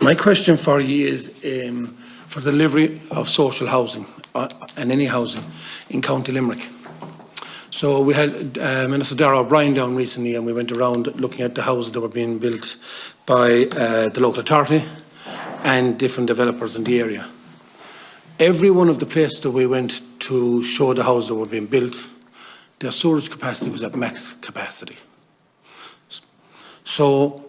My question for you is for delivery of social housing and any housing in County Limerick. So we had Minister Darragh O'Brien down recently, and we went around looking at the houses that were being built by the local authority and different developers in the area. Every one of the places that we went to show the houses that were being built, their storage capacity was at max capacity. So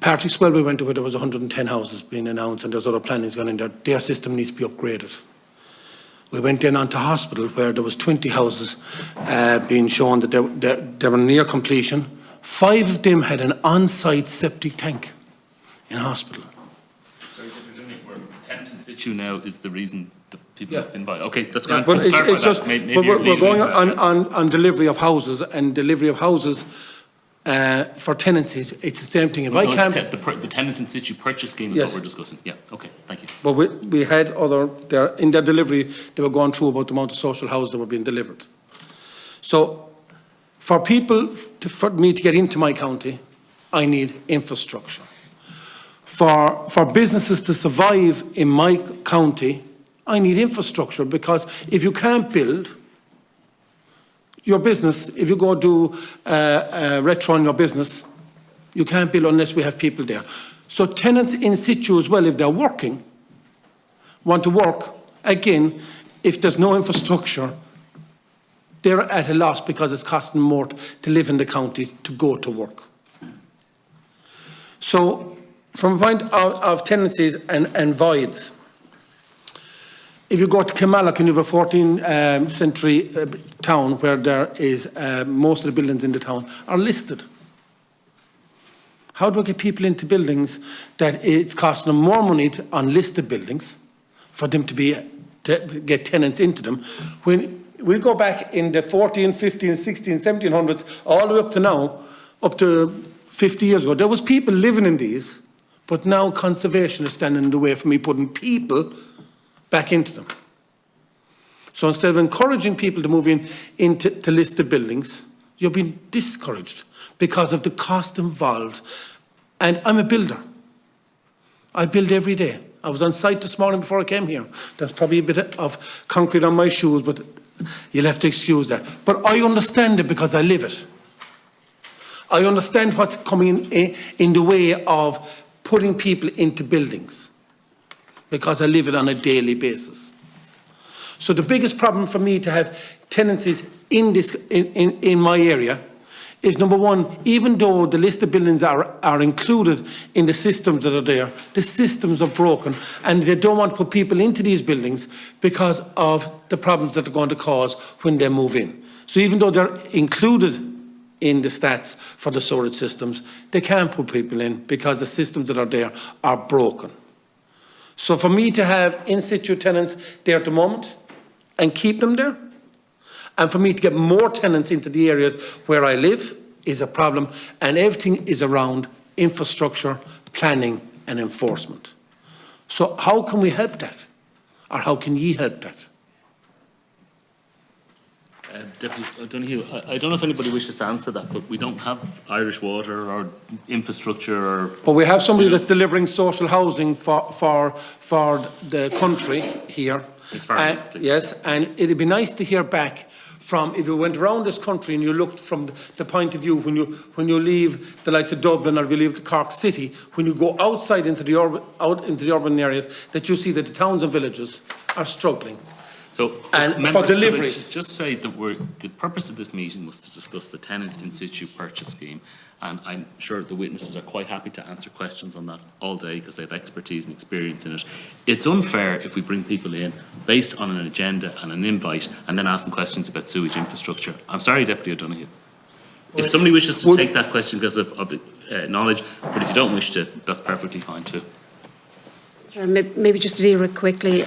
Partick Swell we went to, where there was 110 houses being announced and there's other plannings going in there. Their system needs to be upgraded. We went in onto hospital where there was 20 houses being shown that they were near completion. 5 of them had an on-site septic tank in hospital. Sorry, where tenants in situ now is the reason that people have been buying. Okay, that's going to clarify that. We're going on delivery of houses and delivery of houses for tenancies. It's the same thing. If I can't, the tenant in situ purchase scheme is what we're discussing. Yeah. Okay. Thank you. But we had other there in their delivery. They were going through about the amount of social houses that were being delivered. So, for people, for me to get into my county, I need infrastructure. For businesses to survive in my county, I need infrastructure, because if you can't build your business, if you go do retro on your business, you can't build unless we have people there. So tenants in situ as well, if they're working, want to work, again, if there's no infrastructure, they're at a loss because it's costing more to live in the county to go to work. So from a point of tenancies and voids, if you go to Kilmallock and you have a 14th century town where there is most of the buildings in the town are listed. How do I get people into buildings that it's costing them more money on listed buildings for them to get tenants into them? When we go back in the 14, 15, 16, 1700s, all the way up to now, up to 50 years ago, there was people living in these, but now conservation is standing in the way for me putting people back into them. So instead of encouraging people to move into listed buildings, you're being discouraged because of the cost involved. And I'm a builder. I build every day. I was on site this morning before I came here. There's probably a bit of concrete on my shoes, but you'll have to excuse that. But I understand it because I live it. I understand what's coming in the way of putting people into buildings, because I live it on a daily basis. So the biggest problem for me to have tenancies in my area is, number one, even though the list of buildings are included in the systems that are there, the systems are broken and they don't want to put people into these buildings because of the problems that they're going to cause when they move in. So even though they're included in the stats for the storage systems, they can't put people in because the systems that are there are broken. So for me to have in situ tenants there at the moment and keep them there, and for me to get more tenants into the areas where I live is a problem, and everything is around infrastructure, planning and enforcement. So how can we help that? Or how can ye help that? Deputy O'Donoghue, I don't know if anybody wishes to answer that, but we don't have Irish Water or infrastructure or... But we have somebody that's delivering social housing for the country here. Yes, and it'd be nice to hear back from, if you went around this country and you looked from the point of view when you leave the likes of Dublin, or if you leave the Cork City, when you go outside into the urban areas, that you see that the towns and villages are struggling. So, and for delivery, just say that the purpose of this meeting was to discuss the tenant in situ purchase scheme, and I'm sure the witnesses are quite happy to answer questions on that all day because they have expertise and experience in it. It's unfair if we bring people in based on an agenda and an invite and then ask them questions about sewage infrastructure. I'm sorry, Deputy O'Donoghue. If somebody wishes to take that question because of knowledge, but if you don't wish to, that's perfectly fine too. Sure, maybe just to deal with it quickly.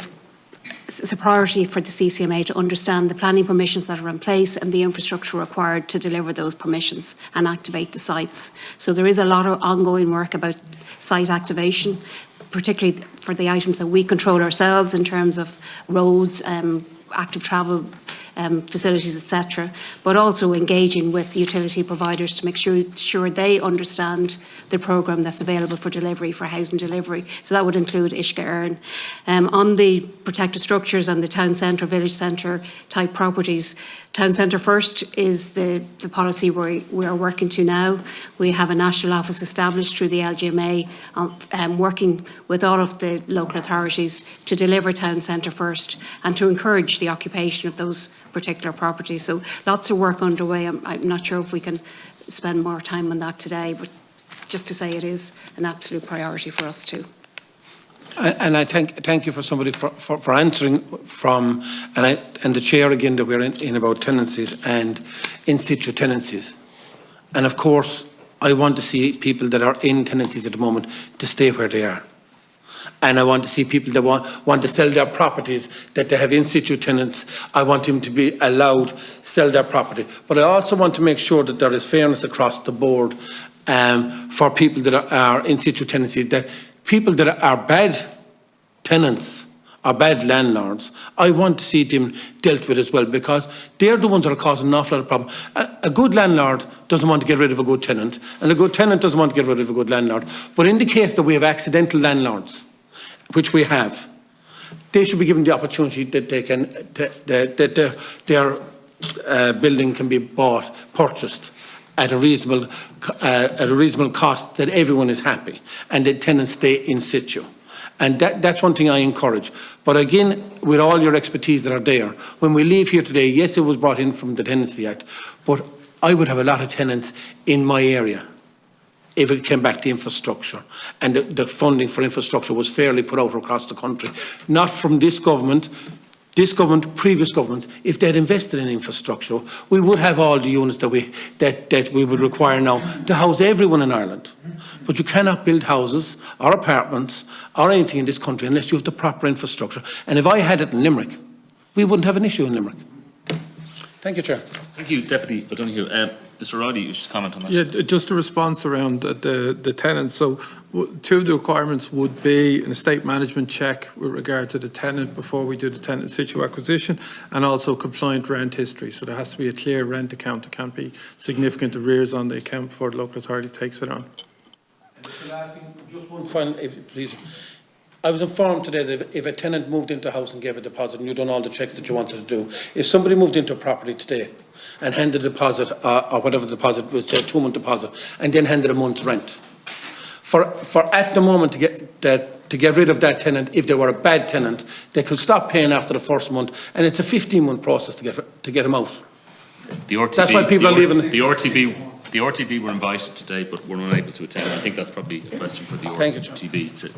It's a priority for the CCMA to understand the planning permissions that are in place and the infrastructure required to deliver those permissions and activate the sites. So there is a lot of ongoing work about site activation, particularly for the items that we control ourselves in terms of roads, active travel facilities, etc., but also engaging with utility providers to make sure they understand the programme that's available for delivery, for housing delivery. So that would include Uisce Éireann. On the protected structures and the town centre, village centre type properties, town centre first is the policy we are working to now. We have a national office established through the LGMA, working with all of the local authorities to deliver town centre first and to encourage the occupation of those particular properties. So lots of work underway. I'm not sure if we can spend more time on that today, but just to say it is an absolute priority for us too. And I thank you for somebody for answering from, and the chair again, that we're in about tenancies and in situ tenancies. And of course, I want to see people that are in tenancies at the moment to stay where they are. And I want to see people that want to sell their properties, that they have in situ tenants. I want them to be allowed to sell their property. But I also want to make sure that there is fairness across the board for people that are in situ tenancies, that people that are bad tenants or bad landlords, I want to see them dealt with as well, because they're the ones that are causing an awful lot of problems. A good landlord doesn't want to get rid of a good tenant, and a good tenant doesn't want to get rid of a good landlord. But in the case that we have accidental landlords, which we have, they should be given the opportunity that they can, that their building can be purchased at a reasonable cost, that everyone is happy and that tenants stay in situ. And that's one thing I encourage. But again, with all your expertise that are there, when we leave here today, yes, it was brought in from the Tenancy Act, but I would have a lot of tenants in my area if it came back to infrastructure, and the funding for infrastructure was fairly put out across the country. Not from this government, previous governments. If they had invested in infrastructure, we would have all the units that we would require now to house everyone in Ireland. But you cannot build houses or apartments or anything in this country unless you have the proper infrastructure. And if I had it in Limerick, we wouldn't have an issue in Limerick. Thank you, Chair. Thank you, Deputy O'Donoghue. Mr. Riley, you should comment on that. Yeah, just a response around the tenants. So two of the requirements would be an estate management check with regard to the tenant before we do the tenant in situ acquisition, and also compliant rent history. So there has to be a clear rent account. There can't be significant arrears on the account before the local authority takes it on. Just one final, please. I was informed today that if a tenant moved into a house and gave a deposit and you've done all the checks that you wanted to do, if somebody moved into a property today and handed a deposit, or whatever the deposit was, say a 2-month deposit, and then handed a month's rent, for at the moment to get rid of that tenant, if they were a bad tenant, they could stop paying after the first month, and it's a 15-month process to get them out. The RTB, that's why people are leaving. The RTB were invited today, but were unable to attend. I think that's probably a question for the RTB to